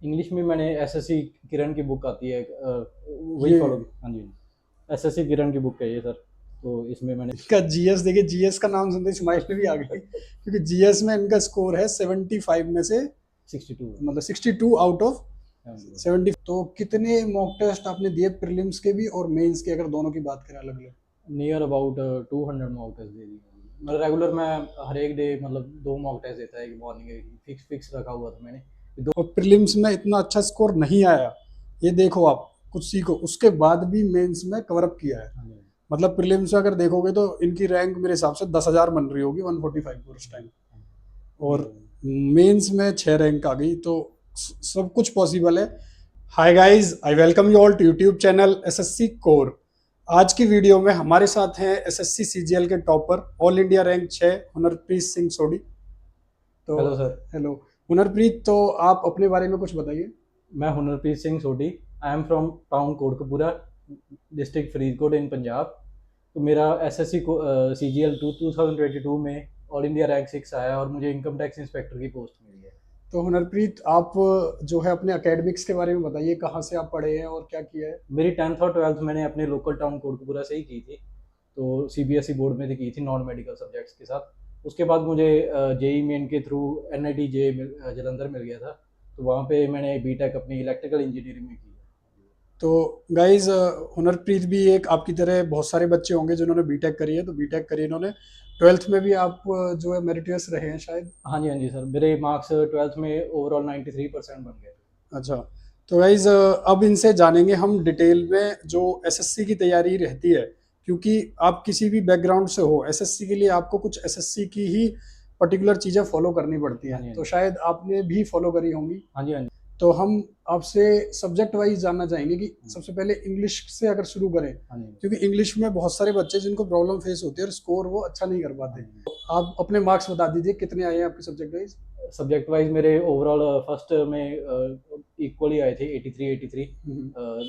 English में मैंने SSC किरण की बुक आती है, वही ये फॉलो। हाँ जी, एसएससी किरण की बुक है ये सर। तो इसमें मैंने इनका जीएस देखिए, जीएस का नाम सुनते ही स्माइल भी आ गई, क्योंकि जीएस में इनका स्कोर है 75 में से, 62 है। मतलब 62 आउट ऑफ हाँ जी, 70। तो कितने मॉक टेस्ट आपने दिए प्रीलिम्स के भी और मेंस के, अगर दोनों की बात करें अलग अलग? नियर अबाउट 200 मॉक टेस्ट दे दी मैंने। मतलब रेगुलर मैं हर एक डे मतलब 2 मॉक टेस्ट देता है, एक मॉर्निंग एक फिक्स फिक्स रखा हुआ था मैंने। दो। और प्रीलिम्स में इतना अच्छा स्कोर नहीं आया, ये देखो आप कुछ सीखो, उसके बाद भी मेंस में कवर अप किया है। हाँ जी। मतलब प्रीलिम्स में अगर देखोगे तो इनकी रैंक मेरे हिसाब से 10,000 बन रही होगी, 145 पर उस टाइम। और जी। मेंस में 6 रैंक आ गई, तो सब कुछ पॉसिबल है। Hi guys, I welcome you all to YouTube channel SSC core. आज की वीडियो में हमारे साथ हैं एसएससी सीजीएल के topper, all India rank 6 Hunarpreet Singh Sodhi. तो हेलो सर। हेलो हुनरप्रीत, तो आप अपने बारे में कुछ बताइए। मैं Hunarpreet Singh Sodhi. I am from town Kotkapura, district Faridkot in Punjab. तो मेरा एसएससी को सीजीएल 2022 में ऑल इंडिया रैंक 6 आया और मुझे इनकम टैक्स इंस्पेक्टर की पोस्ट मिली है। तो हुनरप्रीत, आप जो है अपने एकेडमिक्स के बारे में बताइए, कहाँ से आप पढ़े हैं और क्या किया है? मेरी 10th और 12th मैंने अपने लोकल टाउन कोटकपुरा से ही की थी। तो सीबीएसई बोर्ड में से की थी, नॉन मेडिकल सब्जेक्ट्स के साथ। उसके बाद मुझे जेई मेन के थ्रू एनआईटी जे जलंधर मिल गया था। तो वहाँ पे मैंने बीटेक अपनी इलेक्ट्रिकल इंजीनियरिंग में की है। तो गाइज, हुनरप्रीत भी एक आपकी तरह बहुत सारे बच्चे होंगे जिन्होंने बीटेक करी है, तो बीटेक करी इन्होंने। ट्वेल्थ में भी आप जो है मेरिटियस रहे हैं शायद। हाँ जी, हाँ जी सर, मेरे मार्क्स 12th में ओवरऑल 93% बन गए थे। अच्छा, तो गाइज अब इनसे जानेंगे हम डिटेल में जो एसएससी की तैयारी रहती है, क्योंकि आप किसी भी बैकग्राउंड से हो, एसएससी के लिए आपको कुछ एसएससी की ही पर्टिकुलर चीज़ें फॉलो करनी पड़ती हाँ हैं, जी, हाँ तो जी। शायद आपने भी फॉलो करी होंगी। हाँ जी, हाँ जी। तो हम आपसे सब्जेक्ट वाइज जानना चाहेंगे कि हाँ सबसे पहले इंग्लिश से अगर शुरू करें, जी, क्योंकि इंग्लिश में बहुत सारे बच्चे जिनको प्रॉब्लम फेस होती है और स्कोर वो अच्छा नहीं कर हाँ पाते। जी। तो आप अपने मार्क्स बता दीजिए, कितने आए हैं आपके सब्जेक्ट वाइज? सब्जेक्ट वाइज मेरे ओवरऑल फर्स्ट में इक्वली आए थे 83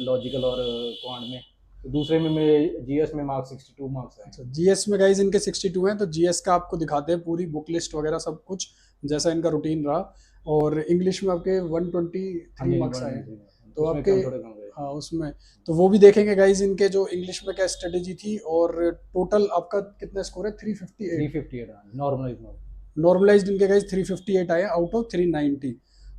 लॉजिकल और क्वांट में। तो दूसरे में मेरे जीएस में मार्क्स 62 मार्क्स आए हैं। अच्छा, जीएस में गाइज इनके 62 हैं, तो जीएस का आपको दिखाते हैं पूरी बुक लिस्ट वगैरह सब कुछ, जैसा इनका रूटीन रहा। और इंग्लिश में आपके हाँ 123 जी, हाँ जी, मार्क्स आए हैं। 123। तो उसमें आपके, कम थोड़े कम गए। हाँ उसमें, तो वो भी देखेंगे गाइज इनके जो इंग्लिश में क्या स्ट्रेटेजी थी। और टोटल आपका कितना स्कोर है? 358। 358, हाँ, नॉर्मलाइज नॉर्मल। नॉर्मलाइज्ड इनके गाइज 358 आए आउट ऑफ 390।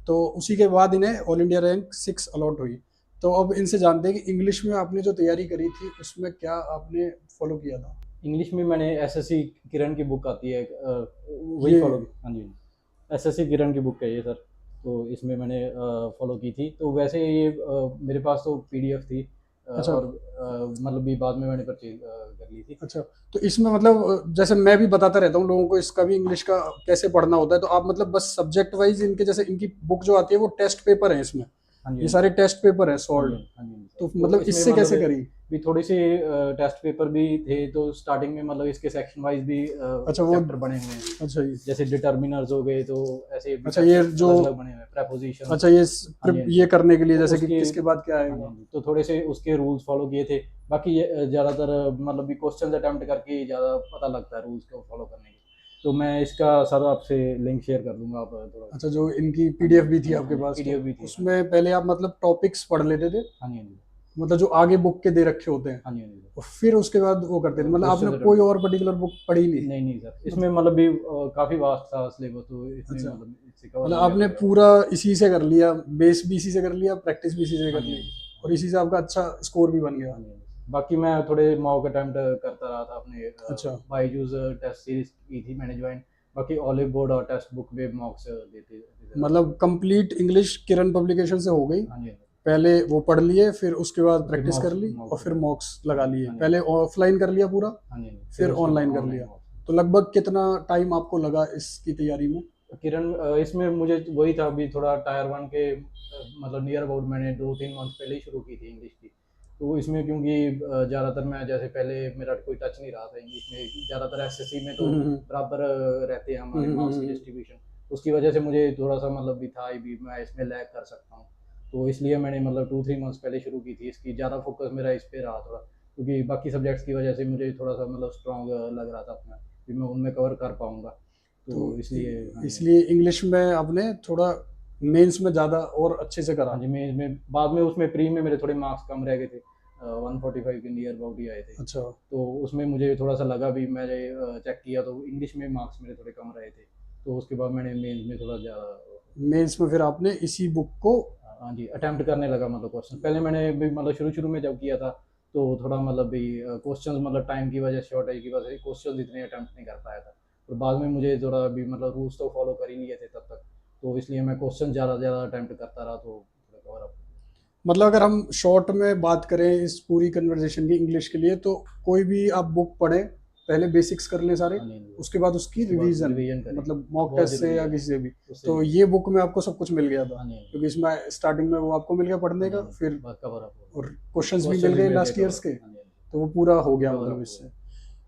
तो उसी के बाद इन्हें ऑल इंडिया रैंक 6 अलॉट हुई। तो अब इनसे जानते हैं कि इंग्लिश में आपने जो तैयारी करी थी उसमें क्या आपने फॉलो किया था। इंग्लिश में मैंने एसएससी किरण की बुक आती है, वही ये फॉलो की। हाँ जी, एसएससी किरण की बुक है ये सर। तो इसमें मैंने फॉलो की थी। तो वैसे ये मेरे पास तो पीडीएफ थी, अच्छा। और मतलब भी बाद में मैंने परचेज कर ली थी। अच्छा, तो इसमें मतलब जैसे मैं भी बताता रहता हूँ लोगों को इसका भी इंग्लिश का कैसे पढ़ना होता है, तो आप मतलब बस सब्जेक्ट वाइज इनके, जैसे इनकी बुक जो आती है वो टेस्ट पेपर है इसमें, हाँ जी, ये हाँ जी। सारे टेस्ट पेपर है हाँ जी, सॉल्व। हाँ जी, हाँ जी सर। तो तो मतलब इसमें इससे मतलब कैसे करी? भी थोड़ी सी टेस्ट पेपर भी थे। तो स्टार्टिंग में मतलब इसके सेक्शन वाइज भी अच्छा वो, चैप्टर बने हुए हैं। अच्छा ये, जैसे डिटर्मिनर्स हो गए, तो ऐसे भी अच्छा ये चैप्टर जो, अलग अलग बने हुए हैं, अच्छा प्रेपोजिशंस। ये हाँ जी, हाँ जी। ये करने के लिए तो जैसे कि उसके, किसके बाद क्या हाँ जी, आएगा। हाँ जी, तो थोड़े से उसके रूल्स फॉलो किए थे। बाकी ये ज़्यादातर मतलब भी क्वेश्चन अटेम्प्ट करके ज़्यादा पता लगता है रूल्स को फॉलो करने के। तो मैं इसका सर आपसे लिंक शेयर कर दूंगा, आप थोड़ा। अच्छा, जो इनकी हाँ जी, पीडीएफ भी हाँ थी जी, हाँ आपके जी, पास, तो पीडीएफ भी थी। हाँ जी, उसमें पहले आप मतलब टॉपिक्स पढ़ लेते थे, हाँ जी, हाँ जी, मतलब जो आगे बुक के दे रखे होते हैं, हाँ जी, हाँ जी और फिर उसके बाद वो करते थे, मतलब आपने क्वेश्चन कोई अटेम्प्ट। और पर्टिकुलर बुक पढ़ी नहीं? नहीं नहीं सर, इसमें मतलब, मतलब भी काफ़ी वास्ट था सिलेबस, तो इसमें अच्छा, मतलब इससे कवर मतलब हो गया आपने पूरा। पूरा इसी से कर लिया, बेस भी इसी से कर लिया, प्रैक्टिस भी इसी से हाँ कर जी, हाँ ली, जी, हाँ और जी, इसी से आपका अच्छा स्कोर भी बन गया। हाँ जी, हाँ जी। बाकी मैं थोड़े मॉक अटेम्प्ट करता रहा था अपने। अच्छा, बाईजूस टेस्ट सीरीज की थी मैंने ज्वाइन। बाकी ऑलिव बोर्ड और टेक्स्ट बुक में मॉक्स देते देते रहा था। मतलब कंप्लीट इंग्लिश किरण पब्लिकेशन से हो गई। हाँ जी, हाँ जी। पहले वो पढ़ लिए, फिर उसके बाद फिर प्रैक्टिस कर मॉक्स ली, और मॉक्स फिर अटेम्प्ट। मॉक्स लगा लिए। हाँ जी, हाँ पहले जी, ऑफलाइन कर लिया पूरा, हाँ जी, हाँ जी। फिर फिर उसके बाद ऑनलाइन कर ऑनलाइन लिया। मॉक्स। तो लगभग कितना टाइम आपको लगा इसकी तैयारी में? किरण इसमें मुझे वही था, अभी थोड़ा टायर वन के मतलब नियर अबाउट मैंने 2-3 मंथ पहले ही शुरू की थी इंग्लिश की। तो इसमें क्योंकि ज़्यादातर मैं जैसे पहले मेरा कोई टच नहीं रहा था इंग्लिश में, ज़्यादातर एसएससी में तो हम्म। बराबर रहते हैं हमारे मार्क्स की हम्म। डिस्ट्रीब्यूशन। उसकी वजह से मुझे थोड़ा सा मतलब भी था भी मैं इसमें लैग कर सकता हूँ। तो इसलिए मैंने मतलब 2-3 मंथ्स पहले शुरू की थी इसकी। ज़्यादा फोकस मेरा इस पे रहा थोड़ा, क्योंकि बाकी सब्जेक्ट्स की वजह से मुझे थोड़ा सा मतलब स्ट्रॉन्ग लग रहा था अपना, कि मैं उनमें कवर कर पाऊँगा। तो तो इसलिए हाँ जी, हाँ जी। इसलिए इंग्लिश में आपने थोड़ा मेंस में ज्यादा और अच्छे से करा। हाँ जी, में बाद में उसमें प्री में मेरे थोड़े मार्क्स कम रह गए थे, 145 के नियर अबाउट ही आए थे। अच्छा, तो उसमें मुझे थोड़ा सा लगा भी, मैंने चेक किया तो इंग्लिश में मार्क्स मेरे थोड़े कम रहे थे, तो उसके बाद मैंने मेंस में थोड़ा ज़्यादा, मेंस में फिर आपने इसी बुक को। हाँ जी, अटेम्प्ट करने लगा मतलब क्वेश्चन। पहले मैंने भी मतलब शुरू शुरू में जब किया था तो थोड़ा मतलब भी क्वेश्चंस मतलब टाइम की वजह से, शॉर्टेज की वजह से क्वेश्चंस इतने अटेम्प्ट नहीं कर पाया था। और बाद में मुझे थोड़ा भी मतलब रूल्स तो फॉलो कर ही लिए थे तब तक, तो इसलिए मैं क्वेश्चन ज़्यादा ज़्यादा अटेम्प्ट करता रहा, तो थोड़ा कवर अप। मतलब अगर हम शॉर्ट में बात करें इस पूरी कन्वर्सेशन की इंग्लिश के लिए, तो कोई भी आप बुक पढ़े, पहले बेसिक्स कर लें सारे, हाँ जी, हाँ जी। उसके बाद उसकी उसके बाद रिवीजन, रिवीजन करें, मतलब मॉक बहुत टेस्ट से ज़रूरी या है किसी से भी। उससे। तो ये बुक में आपको सब कुछ मिल गया था, हाँ जी, हाँ जी। क्योंकि इसमें स्टार्टिंग में वो आपको मिल गया हाँ पढ़ने जी, का, हाँ जी, फिर बस कवर अप हो और क्वेश्चंस गया, भी मिल क्वेश्चन भी गए मिल गए लास्ट कवर ईयर्स अप। के, हाँ जी, हाँ जी, तो वो पूरा हो गया कवर मतलब अप हो इससे। गया।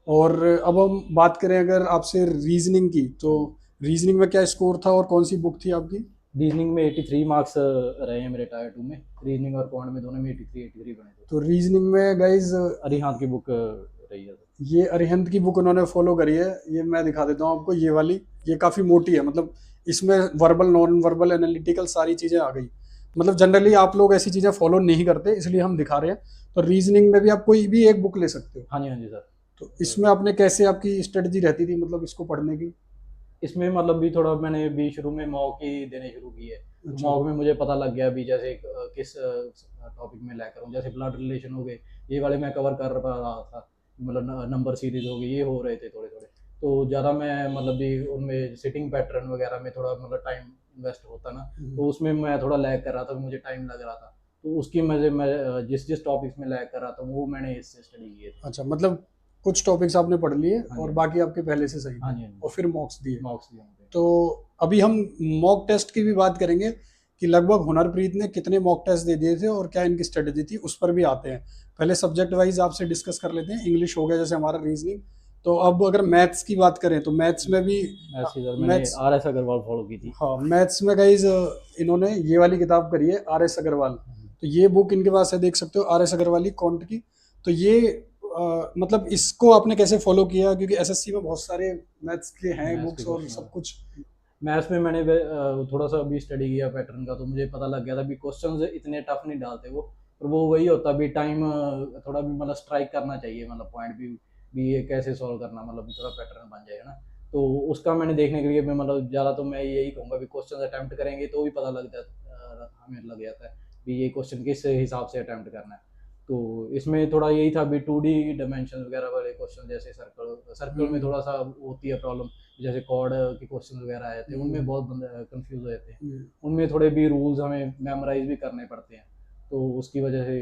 और अब हम बात करें अगर आपसे रीजनिंग की, तो हाँ जी, रीजनिंग में क्या स्कोर था और कौन सी बुक थी आपकी? रीजनिंग में 83 मार्क्स रहे हैं मेरे टायर 2 में, रीजनिंग और क्वांट में दोनों में 83 बने थे। तो रीजनिंग में गाइज अरिहंत की बुक रही है। ये अरिहंत की बुक उन्होंने फॉलो करी है, ये मैं दिखा देता हूँ आपको, ये वाली। ये काफी मोटी है, मतलब इसमें वर्बल, नॉन वर्बल, एनालिटिकल सारी चीजें आ गई। मतलब जनरली आप लोग ऐसी चीजें फॉलो नहीं करते, इसलिए हम दिखा रहे हैं। तो रीजनिंग में भी आप कोई भी एक बुक ले सकते हो। हाँ जी, हाँ जी सर। तो इसमें आपने कैसे, आपकी स्ट्रेटजी रहती थी मतलब इसको पढ़ने की? इसमें मतलब भी थोड़ा मैंने भी शुरू में मॉक ही देने शुरू किए, तो अच्छा। मॉक में मुझे पता लग गया भी जैसे किस टॉपिक में लेकर हूँ, जैसे ब्लड रिलेशन हो गए, ये वाले मैं कवर कर पा रहा था, मतलब नंबर सीरीज हो गई, ये हो रहे थे थोड़े थोड़े। तो ज़्यादा मैं मतलब भी उनमें सिटिंग पैटर्न वगैरह में थोड़ा मतलब टाइम इन्वेस्ट होता ना, तो उसमें मैं थोड़ा लैग कर रहा था, मुझे टाइम लग रहा था। तो उसकी मैं जिस जिस टॉपिक्स में लैग कर रहा था वो मैंने इससे स्टडी किए थे। अच्छा, मतलब कुछ टॉपिक्स आपने पढ़ लिए हाँ और जी, बाकी आपके पहले से सही हाँ थे, जी, हाँ जी, और फिर मॉक्स दिए। मॉक्स दिए मुझे। तो अभी हम मॉक टेस्ट की भी बात करेंगे कि लगभग हुनरप्रीत ने कितने मॉक टेस्ट दे दिए थे और क्या इनकी स्ट्रेटेजी थी, उस पर भी आते हैं। पहले सब्जेक्ट वाइज आपसे डिस्कस कर लेते हैं। इंग्लिश हो गया जैसे हमारा, रीजनिंग। तो अब अगर मैथ्स की बात करें तो मैथ्स में भी, मैथ्स की सर मैंने मैथ्स, RS अग्रवाल फॉलो की थी। हाँ मैथ्स में गाइज इन्होंने ये वाली किताब करी है, RS अग्रवाल। तो ये बुक इनके पास है, देख सकते हो, RS अग्रवाल कॉन्ट की। तो ये मतलब इसको आपने कैसे फॉलो किया, क्योंकि एसएससी में बहुत सारे मैथ्स के हैं मैथ्स के बुक्स और सब क्वेश्चन, कुछ। मैथ्स में मैंने थोड़ा सा अभी स्टडी किया पैटर्न का, तो मुझे पता लग गया था भी क्वेश्चंस इतने टफ नहीं डालते वो, और वो वही होता भी टाइम थोड़ा भी मतलब स्ट्राइक करना चाहिए, मतलब पॉइंट भी ये कैसे सॉल्व करना, मतलब भी थोड़ा पैटर्न बन जाएगा ना। तो उसका मैंने देखने के लिए मैं मतलब ज़्यादा तो मैं यही कहूँगा भी क्वेश्चन अटैम्प्ट करेंगे तो भी पता लग जाता, हमें लग जाता है भी ये क्वेश्चन किस हिसाब से अटैम्प्ट करना है। तो इसमें थोड़ा यही था भी 2D डायमेंशन वगैरह वाले क्वेश्चन, जैसे सर्कल सर्कल में थोड़ा सा होती है प्रॉब्लम, जैसे कॉर्ड के क्वेश्चन वगैरह आए थे, उनमें बहुत बंदे कंफ्यूज हो जाते हैं, उनमें थोड़े भी रूल्स हमें मेमोराइज भी करने पड़ते हैं। तो उसकी वजह से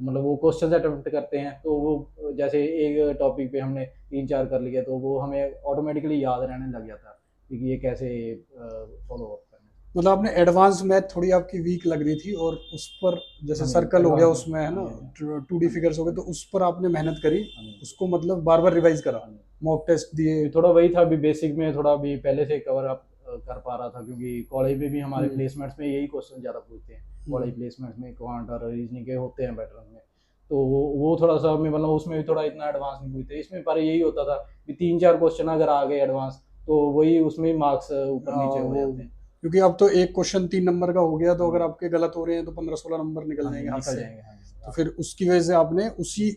मतलब वो क्वेश्चन अटेम्प्ट करते हैं, तो वो जैसे एक टॉपिक पे हमने 3 4 कर लिया तो वो हमें ऑटोमेटिकली याद रहने लग जाता है कि ये कैसे फॉलो अप करना है। मतलब आपने एडवांस मैथ थोड़ी आपकी वीक लग रही थी, और उस पर जैसे हाँ जी, सर्कल हो गया एडवांस में, उसमें है हाँ ना, जी, हाँ जी, 2D हाँ जी, फिगर्स हो गए, तो उस पर आपने मेहनत करी, हाँ जी, उसको मतलब बार बार रिवाइज करा, हाँ जी। मॉक टेस्ट दिए। भी थोड़ा वही था भी बेसिक में थोड़ा भी पहले से कवर अप कर पा रहा था, क्योंकि कॉलेज में भी हमारे हम्म, प्लेसमेंट्स में यही क्वेश्चन ज़्यादा पूछते हैं, हम्म, कॉलेज प्लेसमेंट्स में क्वांट और रीजनिंग के होते हैं पैटर्न में। तो वो थोड़ा सा मैं मतलब उसमें भी थोड़ा इतना एडवांस नहीं पूछते, इसमें पर यही होता था कि 3 4 क्वेश्चन अगर आ गए एडवांस तो वही उसमें मार्क्स ऊपर नीचे हो वो, जाते हैं। क्योंकि अब तो एक क्वेश्चन 3 नंबर का हो गया, हाँ तो अगर जी, आपके गलत हो रहे हैं तो 15 16 नंबर निकल हाँ जी, जाएंगे हाथ निकल से। जाएंगे, हाँ जी, तो हाँ। फिर उसकी वजह से आपने उसी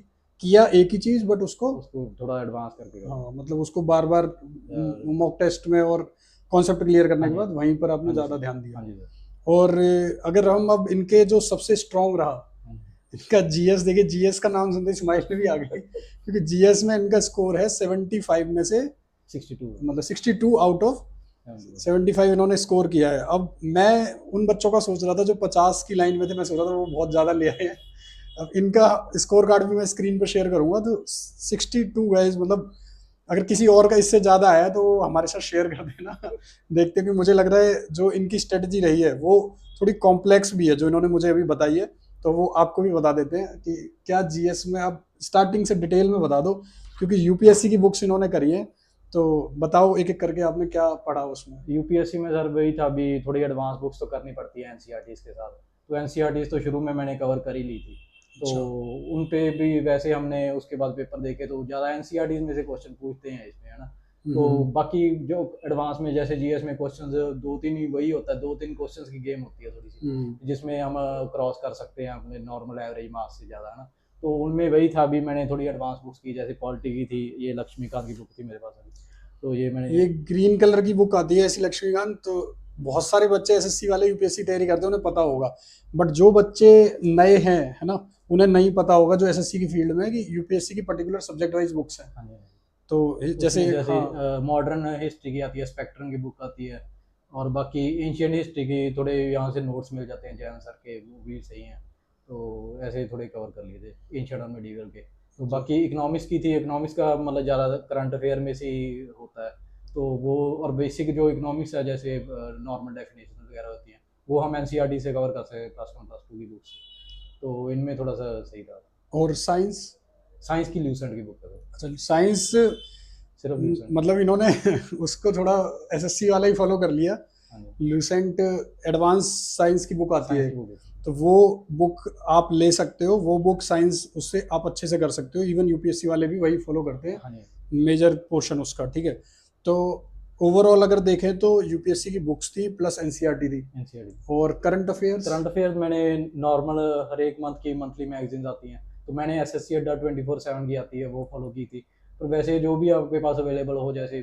किया एक ही चीज, बट उसको, उसको थोड़ा एडवांस करके हाँ करो। मतलब उसको बार बार यार, मॉक टेस्ट में और कॉन्सेप्ट क्लियर करने हाँ के जी, बाद वहीं पर आपने हाँ जी ज्यादा सर, ध्यान दिया। हाँ जी सर, और अगर हम अब इनके जो सबसे स्ट्रांग रहा, हाँ जी, इनका जीएस देखिए, जीएस का नाम सुनते ही स्माइल भी आ गई, क्योंकि जीएस में इनका स्कोर है 75 में से, 62, मतलब 62 आउट ऑफ हाँ जी, 75 इन्होंने स्कोर किया है। अब मैं उन बच्चों का सोच रहा था जो 50 की लाइन में थे, मैं सोच रहा था वो बहुत ज्यादा ले आए हैं। अब इनका स्कोर कार्ड भी मैं स्क्रीन पर शेयर करूंगा, तो 62 गाइस, मतलब अगर किसी और का इससे ज्यादा आया तो हमारे साथ शेयर कर देना। देखते हैं कि मुझे लग रहा है जो इनकी स्ट्रेटजी रही है वो थोड़ी कॉम्प्लेक्स भी है, जो इन्होंने मुझे अभी बताई है। तो वो आपको भी बता देते हैं कि क्या जीएस में, आप स्टार्टिंग से डिटेल में बता दो, क्योंकि यूपीएससी की बुक्स इन्होंने करी है। तो बताओ एक एक करके आपने क्या पढ़ा उसमें। यूपीएससी में सर वही था, अभी थोड़ी एडवांस बुक्स तो करनी पड़ती है एनसीईआरटीज के साथ, तो एनसीईआरटीज तो शुरू में मैंने कवर कर ही ली थी। तो अच्छा। उन पे भी वैसे हमने उसके बाद पेपर देखे तो ज़्यादा एनसीईआरटीज में से क्वेश्चन पूछते हैं इसमें, है ना। तो बाकी जो एडवांस में जैसे जीएस में क्वेश्चंस दो तीन ही वही होता है, दो तीन क्वेश्चंस की गेम होती है थोड़ी सी, जिसमें हम क्रॉस कर सकते हैं अपने नॉर्मल एवरेज मार्क्स से ज़्यादा, है ना। तो उनमें वही था। अभी मैंने थोड़ी एडवांस बुक्स की, जैसे पॉलिटी की थी, ये लक्ष्मीकांत की बुक थी मेरे पास अभी, तो ये मैंने ये ग्रीन कलर की बुक आती है ऐसी लक्ष्मीकांत, तो बहुत सारे बच्चे एसएससी वाले यूपीएससी तैयारी करते हैं उन्हें पता होगा, बट जो बच्चे नए हैं है ना, उन्हें नहीं पता होगा जो एसएससी की फील्ड में कि यूपीएससी की पर्टिकुलर सब्जेक्ट वाइज बुक्स हैं। हाँ जी। तो जैसे मॉडर्न हिस्ट्री की आती है, स्पेक्ट्रम की बुक आती है, और बाकी एंशियंट हिस्ट्री की थोड़े यहाँ से नोट्स मिल जाते हैं जैन सर के, वो भी सही हैं। तो ऐसे थोड़े कवर कर लिए थे एंशियंट और मेडिवल के। तो बाकी इकोनॉमिक्स की थी, इकोनॉमिक्स का मतलब ज़्यादा करंट अफेयर में से ही होता है, तो वो और बेसिक जो इकोनॉमिक्स है जैसे नॉर्मल डेफिनेशन वगैरह होती हैं, वो हम एनसीईआरटी से कवर कर सकते हैं, +1 +2 की बुक से। तो इनमें थोड़ा सा सही रहा। और साइंस, साइंस की ल्यूसेंट की बुक है। अच्छा साइंस सिर्फ ल्यूसेंट, मतलब इन्होंने उसको थोड़ा एसएससी वाला ही फॉलो कर लिया। ल्यूसेंट एडवांस साइंस की बुक आती है, तो वो बुक आप ले सकते हो, वो बुक साइंस उससे आप अच्छे से कर सकते हो। इवन यूपीएससी वाले भी वही फॉलो करते हैं, मेजर पोर्शन उसका, ठीक है। तो ओवरऑल अगर देखें तो यूपीएससी की बुक्स थी प्लस एनसीईआरटी थी। और करंट अफेयर्स मैंने नॉर्मल हर एक मंथ की मंथली मैगजीन्स आती हैं, तो मैंने एसएससी अड्डा 24/7 की आती है वो फॉलो की थी। तो वैसे जो भी आपके पास अवेलेबल हो, जैसे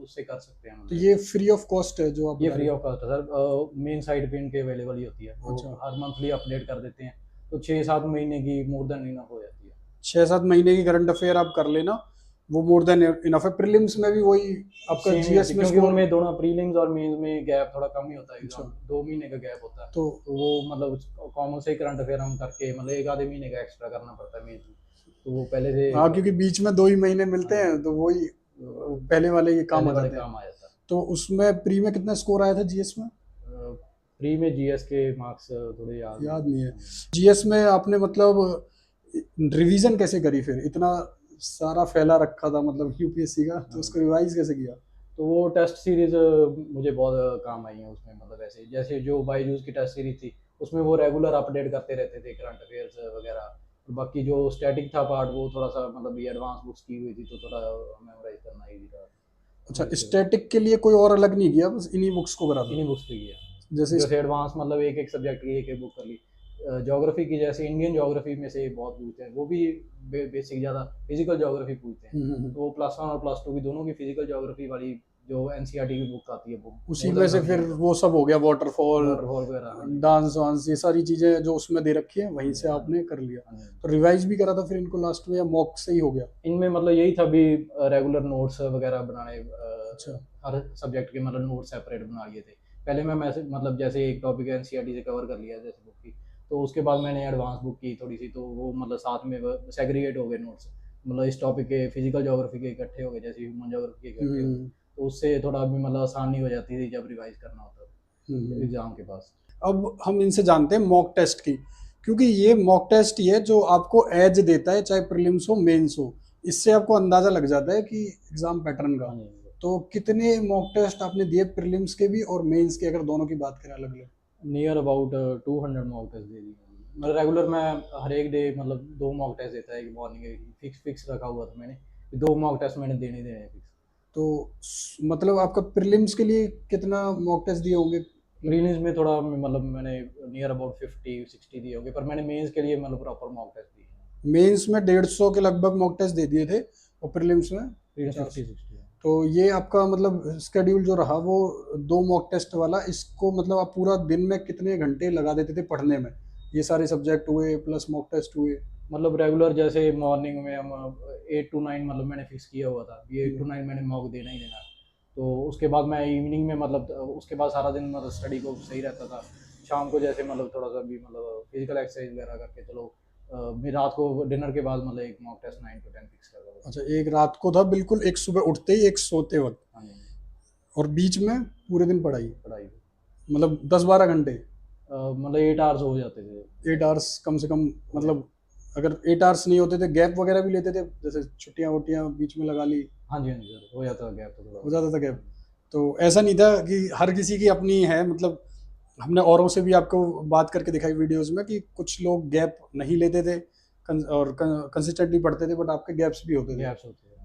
उससे कर सकते हैं। तो ये फ्री ऑफ कॉस्ट है जो आप? ये फ्री ऑफ कॉस्ट है सर, मेन साइट पे इनके अवेलेबल ही होती है। अच्छा। हर मंथली अपडेट कर देते हैं, तो 6-7 महीने की मोर देन इनफ हो जाती है। 6-7 महीने की करंट अफेयर आप कर लेना, वो मोर देन इनफ है। प्रीलिम्स में भी वही आपका जीएस में, क्योंकि उनमें दोनों प्रीलिम्स और मेंस में गैप थोड़ा कम ही होता है, एग्जाम 2 महीने का गैप होता है। तो वो मतलब कॉमन से करंट अफेयर हम करके मतलब 1 आधे महीने का एक्स्ट्रा करना पड़ता है मेंस में, तो वो पहले से, हाँ क्योंकि बीच में 2 ही महीने मिलते हैं, तो वही पहले वाले ये काम आ जाते हैं। तो उसमें प्री में कितना स्कोर आया था जीएस में? प्री में जीएस के मार्क्स थोड़े याद नहीं है। जीएस में आपने मतलब रिवीजन कैसे करी फिर? इतना सारा फैला रखा था मतलब यूपीएससी का, तो उसको रिवाइज कैसे किया? तो वो टेस्ट सीरीज मुझे बहुत काम आई है उसमें, मतलब ऐसे जैसे जो बायजूस की टेस्ट सीरीज थी उसमें वो रेगुलर अपडेट करते रहते थे करंट अफेयर्स वगैरह। तो बाकी जो स्टैटिक था पार्ट वो थोड़ा सा मतलब ये एडवांस बुक्स की हुई थी, तो थोड़ा मेमोराइज करना इजी था। अच्छा, स्टैटिक के लिए कोई और अलग नहीं किया, बस इन्हीं बुक्स को करा था? इन्हीं बुक्स पे किया। जैसे एडवांस मतलब एक एक सब्जेक्ट की एक एक बुक कर ली। ज्योग्राफी की जैसे इंडियन ज्योग्राफी में से बहुत पूछते हैं, वो भी बेसिक ज़्यादा फिजिकल ज्योग्राफी पूछते हैं, तो वो +1 और +2 की दोनों की फिजिकल ज्योग्राफी वाली जो एनसीईआरटी की बुक आती है वो उसी में से फिर वो सब हो गया, वाटरफॉल वगैरह, डांस वांस, ये सारी चीजें जो उसमें दे रखी है वहीं से आपने कर लिया। तो रिवाइज भी करा था फिर इनको लास्ट में, या मॉक से ही हो गया? इनमें मतलब यही था भी रेगुलर नोट्स वगैरह बनाने। अच्छा, हर सब्जेक्ट के मतलब नोट सेपरेट बना लिए थे पहले। मैं मतलब जैसे एक टॉपिक एनसीईआरटी से कवर कर लिया जैसे बुक की, तो उसके बाद मैंने एडवांस बुक की थोड़ी सी, तो वो मतलब साथ में सेग्रीगेट हो गए नोट्स, मतलब इस टॉपिक के फिजिकल ज्योग्राफी के इकट्ठे हो गए, जैसे ह्यूमन ज्योग्राफी के इकट्ठे हो गए, तो उससे थोड़ा भी मतलब आसानी हो जाती थी जब रिवाइज करना होता एग्जाम के पास। अब हम इनसे जानते हैं मॉक टेस्ट की, क्योंकि ये मॉक टेस्ट ही है जो आपको एज देता है, चाहे प्रीलिम्स हो मेंस हो, इससे आपको अंदाजा लग जाता है कि एग्जाम पैटर्न का। तो कितने मॉक टेस्ट आपने दिए प्रीलिम्स के भी और मेंस के, अगर दोनों की बात करें अलग अलग? नियर अबाउट 200 मॉक टेस्ट दे दिए। मतलब रेगुलर मैं हर एक डे मतलब 2 मॉक टेस्ट देता है, एक मॉर्निंग फिक्स रखा हुआ था मैंने, 2 मॉक टेस्ट मैंने देने हैं फिक्स। तो मतलब आपका प्रीलिम्स के लिए कितना मॉक टेस्ट दिए होंगे? प्रीलिम्स में थोड़ा मतलब मैंने नियर अबाउट 50-60 दिए होंगे, पर मैंने मेंस के लिए मतलब प्रॉपर मॉक टेस्ट दिए। मेंस में 150 के लगभग मॉक टेस्ट दे दिए थे, और प्रीलिम्स में 50-60। तो ये आपका मतलब स्केड्यूल जो रहा वो 2 मॉक टेस्ट वाला, इसको मतलब आप पूरा दिन में कितने घंटे लगा देते थे पढ़ने में? ये सारे सब्जेक्ट हुए प्लस मॉक टेस्ट हुए। मतलब रेगुलर जैसे मॉर्निंग में हम 8 to 9 मतलब मैंने फिक्स किया हुआ था, ये 8 to 9 मैंने मॉक देना ही देना। तो उसके बाद मैं इवनिंग में मतलब उसके बाद सारा दिन मतलब स्टडी को सही रहता था। शाम को जैसे मतलब थोड़ा सा भी मतलब फिजिकल एक्सरसाइज वगैरह करके चलो, मैं रात को डिनर के बाद मतलब एक मॉक टेस्ट 9 to 10 फिक्स कर रहा था। अच्छा, एक रात को था बिल्कुल, एक सुबह उठते ही, एक सोते वक्त। हाँ जी। और बीच में पूरे दिन पढ़ाई पढ़ाई मतलब 10-12 घंटे? मतलब 8 आवर्स हो जाते थे। 8 आवर्स कम से कम, मतलब अगर 8 आवर्स नहीं होते थे गैप वगैरह भी लेते थे, जैसे छुट्टियां वुट्टियां बीच में लगा ली? हाँ जी, हाँ जी सर, हो जाता था गैप, तो थोड़ा हो जाता था गैप। तो ऐसा नहीं था कि हर किसी की अपनी है, मतलब हमने औरों से भी आपको बात करके दिखाई वीडियोस में कि कुछ लोग गैप नहीं लेते थे और कंसिस्टेंटली पढ़ते थे, बट आपके गैप्स भी होते थे।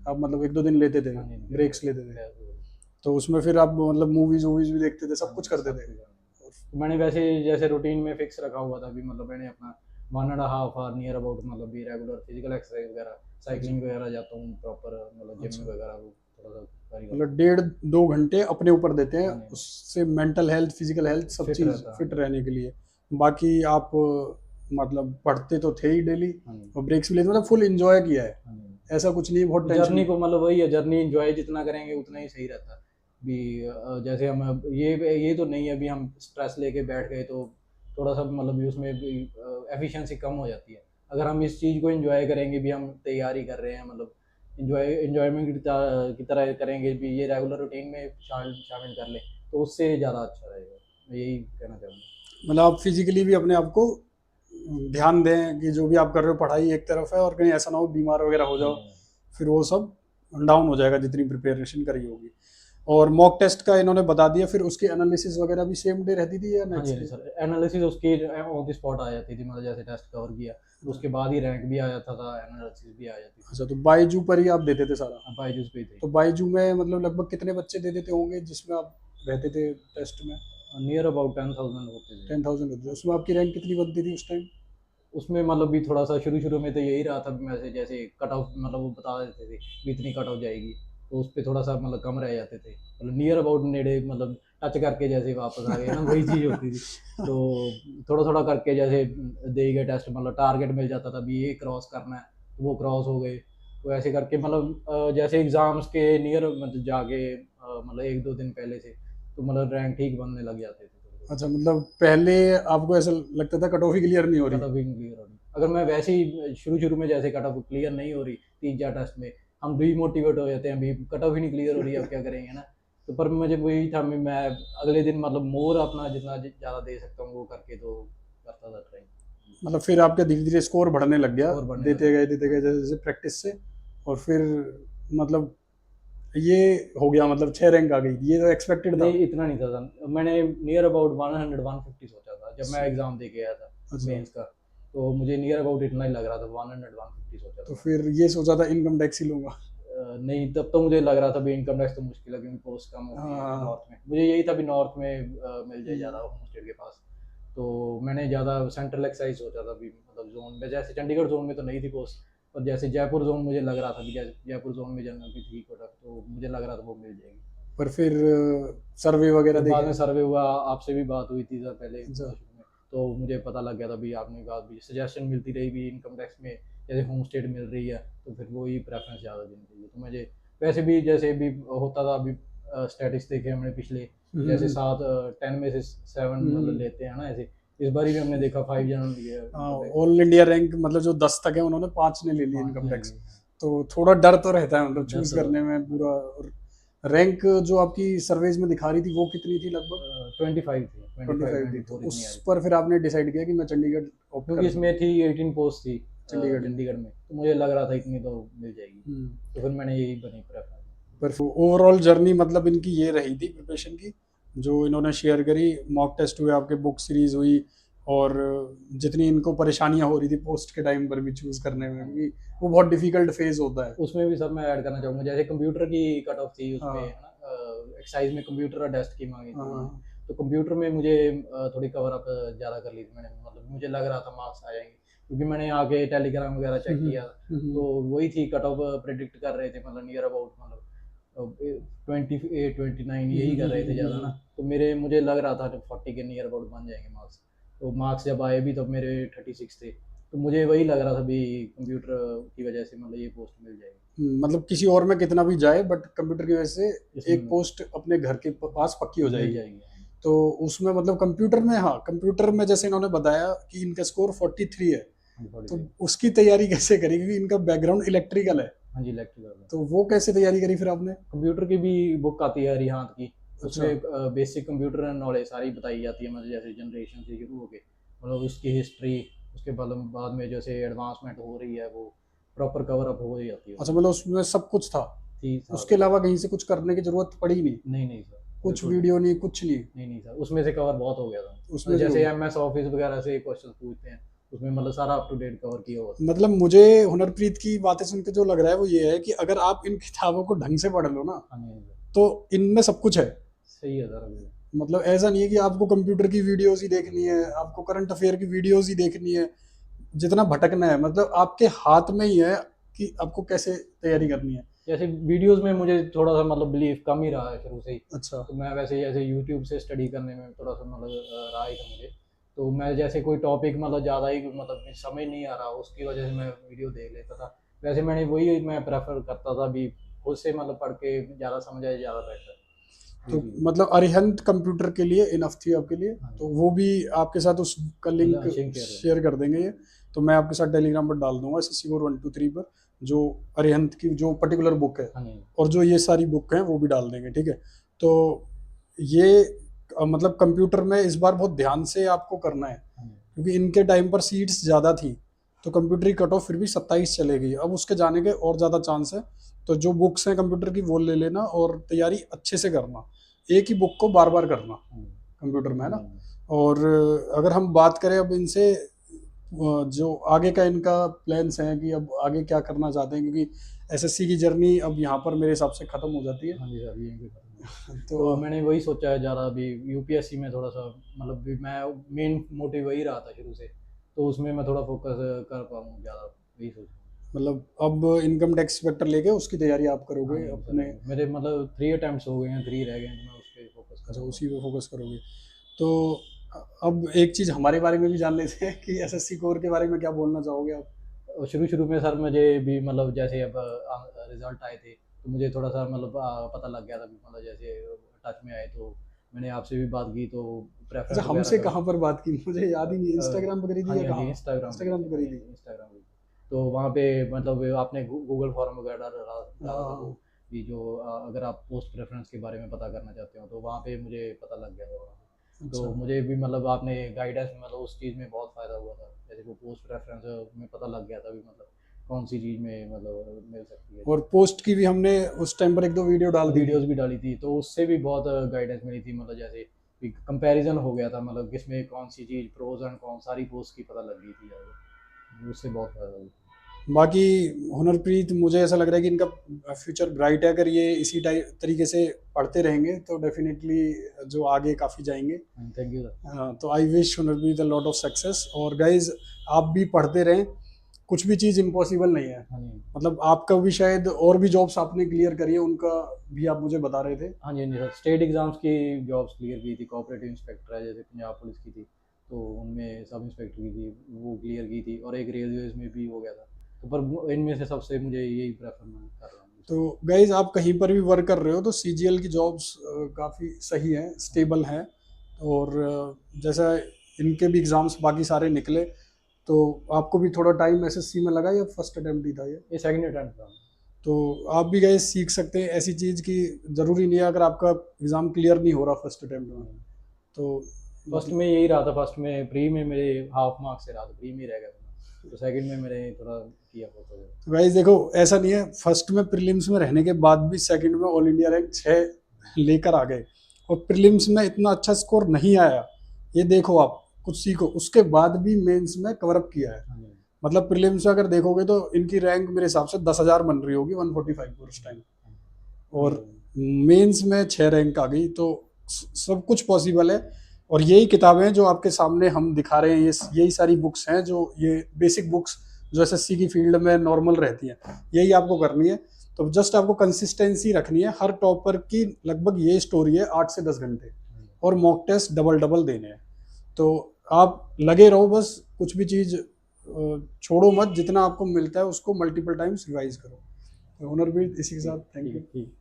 आप मतलब 1-2 दिन लेते थे, हाँ जी, ब्रेक्स लेते थे, ब्रेक। तो उसमें फिर आप मतलब मूवीज वूवीज भी देखते थे, सब कुछ करते थे। तो मैंने वैसे जैसे रूटीन में फिक्स रखा हुआ था भी, मतलब मैंने अपना 1.5 आवर नियर अबाउट मतलब भी रेगुलर फिजिकल एक्सरसाइज वगैरह, अच्छा साइकिलिंग वगैरह जाता हूँ प्रॉपर, मतलब जिम अच्छा, वगैरह वो थोड़ा सा कर ही करता मतलब हूँ। 1.5-2 घंटे अपने ऊपर देते हैं, हाँ जी, उससे मेंटल हेल्थ फिजिकल हेल्थ सब फिट चीज़ रहता है। हाँ फिट जी, रहने के लिए। बाकी आप मतलब पढ़ते तो थे ही डेली, हाँ जी, और ब्रेक्स भी लेते, मतलब फुल एंजॉय किया है, हाँ जी। ऐसा कुछ नहीं है बहुत जर्नी टेंशन। को मतलब वही है, जर्नी एंजॉय जितना करेंगे उतना ही सही रहता है भी। जैसे हम अब ये तो नहीं है अभी हम स्ट्रेस लेके बैठ गए तो थोड़ा सा मतलब भी उसमें भी एफिशिएंसी कम हो जाती है। अगर हम इस चीज़ को एंजॉय करेंगे भी, हम तैयारी कर रहे हैं मतलब एंजॉयमेंट की तरह करेंगे भी, ये रेगुलर रूटीन में शामिल कर लें तो उससे ज़्यादा अच्छा रहेगा। मैं यही कहना चाहूँगा। मतलब आप फिजिकली भी अपने आप को ध्यान दें कि जो भी आप कर रहे हो पढ़ाई एक तरफ है, और कहीं ऐसा ना हो बीमार वगैरह हो हाँ जाओ, जी, फिर वो सब डाउन हो जाएगा जितनी प्रिपरेशन करी होगी। और मॉक टेस्ट का इन्होंने बता दिया, फिर उसकी एनालिसिस वगैरह भी सेम डे रहती थी या हाँ जी, नेक्स्ट हाँ जी डे? सर, एनालिसिस उसकी ऑन द स्पॉट आ जाती थी, मतलब जैसे टेस्ट कवर किया तो उसके बाद ही रैंक भी आ जाता था, एनालिसिस भी आ जाती थी। अच्छा, तो बाईजू पर ही आप देते थे सारा? अब बाईजूस पे थे। तो बाईजू में मतलब लगभग कितने बच्चे दे देते होंगे जिसमें आप रहते थे टेस्ट में? नियर अबाउट 10,000 होते थे। 10,000 होते थे, उसमें आपकी रैंक कितनी बनती थी उस टाइम? उसमें मतलब भी थोड़ा सा शुरू शुरू में तो यही रहा था, वैसे जैसे कट ऑफ मतलब वो बता देते थे कि इतनी कट ऑफ जाएगी, तो उस पर थोड़ा सा मतलब कम रह जाते थे, मतलब नियर अबाउट नेड़े मतलब टच करके जैसे वापस आ गए ना वही चीज़ होती थी। तो थोड़ा थोड़ा करके जैसे दे गए टेस्ट, मतलब टारगेट मिल जाता था भी ये क्रॉस करना है तो वो क्रॉस हो गए। तो ऐसे करके मतलब जैसे एग्ज़ाम्स के नियर मतलब जाके मतलब 1-2 दिन पहले से तो मतलब रैंक ठीक बनने लग जाते थे थोड़े थोड़े। अच्छा, मतलब पहले आपको ऐसा लगता था कट ऑफ ही क्लियर नहीं हो कट रही? ऑफ ही नहीं क्लियर हो रही, अगर मैं वैसे ही शुरू शुरू में जैसे कट ऑफ क्लियर नहीं हो रही 3-4 टेस्ट में, हम डीमोटिवेट हो जाते हैं, अभी कट ऑफ ही नहीं क्लियर हो रही है अब क्या करेंगे ना। तो पर मुझे वही था, मैं अगले दिन मतलब मोर अपना जितना ज़्यादा दे सकता हूँ वो करके तो करता था ट्राई। मतलब फिर आपका धीरे धीरे स्कोर बढ़ने लग गया, स्कोर बढ़ने लगा। देते गए जैसे जैसे प्रैक्टिस से, और फिर मतलब ये हो गया, मतलब 6 रैंक आ गई, ये तो एक्सपेक्टेड था। नहीं इतना नहीं था सर, मैंने नियर अबाउट 100-150 सोचा था जब मैं एग्ज़ाम दे के आया था अच्छा, मेंस का। तो मुझे नियर अबाउट इतना ही लग रहा था, 100-150 सोचा तो था मैंने। फिर ये सोचा था इनकम टैक्स ही लूंगा। नहीं तब तो मुझे लग रहा था भी इनकम टैक्स तो मुश्किल है क्योंकि पोस्ट कम होगी हाँ। नॉर्थ में, मुझे यही था भी नॉर्थ में मिल जाए ज़्यादा हम्म, होम स्टेट के पास। तो मैंने ज़्यादा सेंट्रल एक्साइज सोचा था भी, मतलब जोन में जैसे चंडीगढ़ जोन में तो नहीं थी पोस्ट, और जैसे जयपुर जोन मुझे लग रहा था कि जैसे जयपुर जोन में जनरल की थी कोटा, तो मुझे लग रहा था वो मिल जाएगी। पर फिर सर्वे वगैरह फिर बाद देखे? में सर्वे हुआ, आपसे भी बात हुई थी सर पहले अच्छा, शुरू में, तो मुझे पता लग गया था भी, आपने बात भी सजेशन मिलती रही भी इनकम टैक्स में जैसे होम स्टेट मिल रही है तो फिर वही प्रेफरेंस ज़्यादा देनी चाहिए। तो मुझे वैसे भी जैसे भी होता था अभी स्टैटिस देखे हमने पिछले, जैसे हम्म, 10 में से 7 मतलब हम्म, लेते हैं ना ऐसे, इस बार भी हमने देखा 5 जनरल लिया हाँ, इनकम टैक्स में। ऑल इंडिया रैंक मतलब जो 10 तक है उन्होंने 5 ने ले ली 5 इनकम ने टैक्स। लिए। तो थोड़ा डर तो रहता है, मतलब डर चूज तो करने में पूरा। रैंक जो आपकी सर्वेज में दिखा रही थी वो कितनी थी लगभग? 25 थी, 25 25 थी, तो 24 उस इतनी आ रही थी। पर फिर आपने डिसाइड किया कि मैं चंडीगढ़ ऑप्ट क्योंकि कर इसमें दूंगा, थी 18 पोस्ट थी चंडीगढ़ में। चंडीगढ़ में, तो मुझे लग रहा था इतनी तो मिल जाएगी, हम्म। तो फिर मैंने यही बनी प्रेफरेंस। पर ओवरऑल जर्नी मतलब इनकी ये रही थी प्रिपरेशन की, जो इन्होंने शेयर करी, मॉक टेस्ट हुए आपके, बुक सीरीज हुई, और जितनी इनको परेशानियां हो रही थी पोस्ट के टाइम पर भी चूज करने में, हाँ, क्योंकि वो बहुत डिफिकल्ट फेज होता है। उसमें भी सर मैं ऐड करना चाहूँगा, जैसे कंप्यूटर की कट ऑफ थी उसमें है हाँ ना, एक्सरसाइज में कंप्यूटर और डेस्क की मांगी थी हाँ। उन्होंने। तो कंप्यूटर में मुझे थोड़ी कवर अप ज़्यादा कर ली थी मैंने, मतलब मुझे लग रहा था मार्क्स आ जाएंगे क्योंकि मैंने आके टेलीग्राम वगैरह चेक किया, तो वही थी कट ऑफ प्रिडिक्ट कर रहे थे, मतलब नियर अबाउट मतलब 28-29 यही कर रहे थे ज़्यादा ना। तो मेरे मुझे लग रहा था 40 के नियर अबाउट बन जाएंगे मार्क्स। तो मार्क्स जब आए भी तब मेरे 36 थे, तो मुझे वही लग रहा था भी कंप्यूटर की वजह से मतलब ये पोस्ट मिल जाएगी। मतलब किसी और में कितना भी जाए, बट कंप्यूटर की वजह से इसमें एक पोस्ट अपने घर के पास पक्की हो मिल जाएगी। जाएगी। तो उसमें मतलब कंप्यूटर में, हाँ कंप्यूटर में जैसे इन्होंने बताया कि इनका स्कोर 43 है, हाँ जी, तो 43। उसकी तैयारी कैसे करी, क्योंकि इनका बैकग्राउंड इलेक्ट्रिकल है, हाँ जी, इलेक्ट्रिकल में तो वो कैसे तैयारी करी फिर आपने? कंप्यूटर की भी बुक आती है अरिहंत की, अच्छा उसमें बेसिक कंप्यूटर नॉलेज सारी बताई जाती है, मतलब जैसे जनरेशन से शुरू होके मतलब उसकी हिस्ट्री, उसके बाद में जैसे एडवांसमेंट हो रही है वो प्रॉपर कवर अप हो जाती है अच्छा, उसमें। मतलब उसमें सब कुछ था, थी था उसके सर। अलावा कहीं से कुछ करने की जरूरत पड़ी नहीं? नहीं नहीं सर, कुछ बिल्कुल वीडियो नहीं, कुछ नहीं? नहीं नहीं सर, उसमें से कवर बहुत हो गया था, उसमें से हो जैसे गया। MS ऑफिस वगैरह से क्वेश्चन पूछते हैं उसमें मतलब सारा अप टू डेट कवर किया हुआ था। मतलब मुझे हुनरप्रीत की बातें सुन के जो लग रहा है वो ये है कि अगर आप इन किताबों को ढंग से पढ़ लो ना, हाँ जी, हाँ जी। तो इनमें सब कुछ है। सही है सर अभी। मतलब ऐसा नहीं है कि आपको कंप्यूटर की वीडियोस ही देखनी है, आपको करंट अफेयर की वीडियोस ही देखनी है, जितना भटकना है मतलब आपके हाथ में ही है कि आपको कैसे तैयारी करनी है। जैसे वीडियोस में मुझे थोड़ा सा मतलब बिलीफ कम ही रहा है शुरू से ही। अच्छा। तो मैं वैसे जैसे यूट्यूब से स्टडी करने में थोड़ा सा मतलब रहा ही था मुझे। तो मैं जैसे कोई टॉपिक मतलब ज़्यादा ही मतलब समझ नहीं आ रहा उसकी वजह से मैं वीडियो देख लेता था। वैसे मैं प्रेफर करता था अभी खुद से मतलब पढ़ के ज़्यादा समझ आए ज़्यादा बेटर। तो मतलब अरिहंत कंप्यूटर के लिए इनफ थी आपके लिए, हाँ तो जी। वो भी आपके साथ उसका लिंक मतलब शेयर कर। शेयर कर देंगे ये। तो मैं आपके साथ टेलीग्राम पर डाल दूंगा SSC कोर 123 पर, जो अरिहंत की जो पर्टिकुलर बुक है, हाँ जी, और जो ये सारी बुक हैं वो भी डाल देंगे, ठीक है। तो ये मतलब कंप्यूटर में इस बार बहुत ध्यान से आपको करना है, हाँ जी। क्योंकि इनके टाइम पर सीट्स ज़्यादा थी, तो कंप्यूटर की कट ऑफ फिर भी 27 चलेगी, अब उसके जाने के और ज़्यादा चांस है। तो जो बुक्स हैं कंप्यूटर की वो ले लेना और तैयारी अच्छे से करना, एक ही बुक को बार बार करना हाँ जी, कंप्यूटर में, है हाँ ना। जी। और अगर हम बात करें अब इनसे जो आगे का इनका प्लान्स हैं कि अब आगे क्या करना चाहते हैं, क्योंकि SSC की जर्नी अब यहाँ पर मेरे हिसाब से ख़त्म हो जाती है। हाँ जी सर, यहीं पे खत्म है। तो तो मैंने वही सोचा है ज़्यादा अभी यूपीएससी में थोड़ा सा मतलब भी मैं मेन मोटिव वही रहा था शुरू से। तो उसमें मैं थोड़ा फोकस कर पाऊँ ज़्यादा, वही सोच। मतलब अब इनकम टैक्स इंस्पेक्टर लेके उसकी तैयारी आप हाँ करोगे जी सर, अपने। मेरे मतलब 3 अटेम्प्ट्स हो गए हैं, 3 रह गए हैं, तो मैं उस पे फोकस अच्छा, करूँगा। उसी पे फोकस करोगे। तो अब एक चीज़ हमारे बारे में भी जान लेते हैं कि SSC कोर के बारे में क्या बोलना चाहोगे आप। और शुरू-शुरू में सर मुझे भी मतलब जैसे अब रिज़ल्ट आए थे, तो मुझे थोड़ा-सा मतलब पता लग गया था कि मतलब जैसे टच में आए, तो मैंने आपसे भी बात की तो अच्छा, प्रेफ़रेंस वगैरह हमसे का। कहाँ पर बात की, मुझे याद ही नहीं है, इंस्टाग्राम पे करी हाँ थी जी, या हाँ जी, कहाँ। इंस्टाग्राम पे की इंस्टाग्राम थी। पे हाँ करी जी, थी। इंस्टाग्राम पे। तो वहाँ पे मतलब आपने गूगल फॉर्म वगैरह डाला डाला था, तो हाँ। कि जो अगर आप पोस्ट प्रेफ़रेंस के बारे में पता करना चाहते हो, तो वहाँ पे मुझे पता लग गया था वहाँ पे। अच्छा। तो मुझे भी मतलब आपने गाइडेंस मतलब उस चीज़ में बहुत फ़ायदा हुआ था। जैसे वो पोस्ट प्रेफ़रेंस में पता लग गया था भी मतलब कौन-सी चीज़ में मतलब मिल सकती है और जॉब। पोस्ट की भी हमने उस टाइम पर एक दो वीडियो डाल दी थी। वीडियोज़ भी डाली थी, तो उससे भी बहुत गाइडेंस मिली थी मतलब जैसे कि कंपैरिज़न हो गया था मतलब किसमें कौन-सी चीज़ प्रोज़ एंड कॉन्स सारी पोस्ट की पता लग गई थी ज़्यादा। उससे बहुत फ़ायदा हुआ। बाकी हुनरप्रीत, मुझे ऐसा लग रहा है कि इनका फ्यूचर ब्राइट है, अगर ये इसी टाइप तरीके से पढ़ते रहेंगे तो डेफिनेटली जो आगे काफ़ी जाएंगे। Thank you sir. तो I wish Hunarpreet a lot of success. और गाइज, आप भी पढ़ते रहें, कुछ भी चीज़ इम्पॉसिबल नहीं है। हाँ जी। मतलब आपका भी शायद और भी जॉब्स आपने क्लियर करी है, उनका भी आप मुझे बता रहे थे। हाँ जी, हाँ जी सर, स्टेट एग्ज़ाम्स की जॉब्स क्लियर की थी, कोऑपरेटिव इंस्पेक्टर है जैसे पंजाब पुलिस की थी, तो उनमें सब इंस्पेक्टर की थी, वो क्लियर की थी और एक रेलवेज़ में भी हो गया था। तो पर इनमें से सबसे मुझे यही प्रेफ़र मैं कर रहा हूँ तो इसमें। गाइज, आप कहीं पर भी वर्क कर रहे हो तो CGL की जॉब्स काफ़ी सही हैं, स्टेबल हैं। और जैसा इनके भी एग्ज़ाम्स बाकी सारे निकले, तो आपको भी थोड़ा टाइम SSC में लगा या फर्स्ट अटेम्प्ट ही था ये। ये सेकंड अटेम्प्ट था। तो आप भी गाइज सीख सकते हैं ऐसी चीज़ की, ज़रूरी नहीं है अगर आपका एग्ज़ाम क्लियर नहीं हो रहा फर्स्ट अटेम्प्ट में, तो फर्स्ट मतलब। में यही रहा था, फर्स्ट में प्री में मेरे हाफ मार्क्स से रहा था, प्री में ही रह गया था। तो सेकंड में मैंने थोड़ा किया फोकस। तो गाइज देखो, ऐसा नहीं है, फर्स्ट में प्रीलिम्स में रहने के बाद भी सेकंड में ऑल इंडिया रैंक 6 लेकर आ गए, और प्रीलिम्स में इतना अच्छा स्कोर नहीं आया, ये देखो आप कुछ सीखो, उसके बाद भी मेंस में कवर अप किया है। हाँ जी। मतलब प्रीलिम्स में अगर देखोगे तो इनकी रैंक मेरे हिसाब से 10,000 बन रही होगी, 145 पर उस टाइम, हाँ और जी। मेंस में 6 रैंक आ गई, तो सब कुछ पॉसिबल है। और यही किताबें जो आपके सामने हम दिखा रहे हैं, ये यही सारी बुक्स हैं, जो ये बेसिक बुक्स जो SSC की फील्ड में नॉर्मल रहती हैं, यही आपको करनी है। तो जस्ट आपको कंसिस्टेंसी रखनी है, हर टॉपर की लगभग ये स्टोरी है 8 से 10 घंटे, और मॉक टेस्ट डबल डबल देने हैं। तो आप लगे रहो बस, कुछ भी चीज़ छोड़ो मत, जितना आपको मिलता है उसको मल्टीपल टाइम्स रिवाइज करो। तो हुनरप्रीत, इसी के साथ थैंक ठीक यू। ठीक।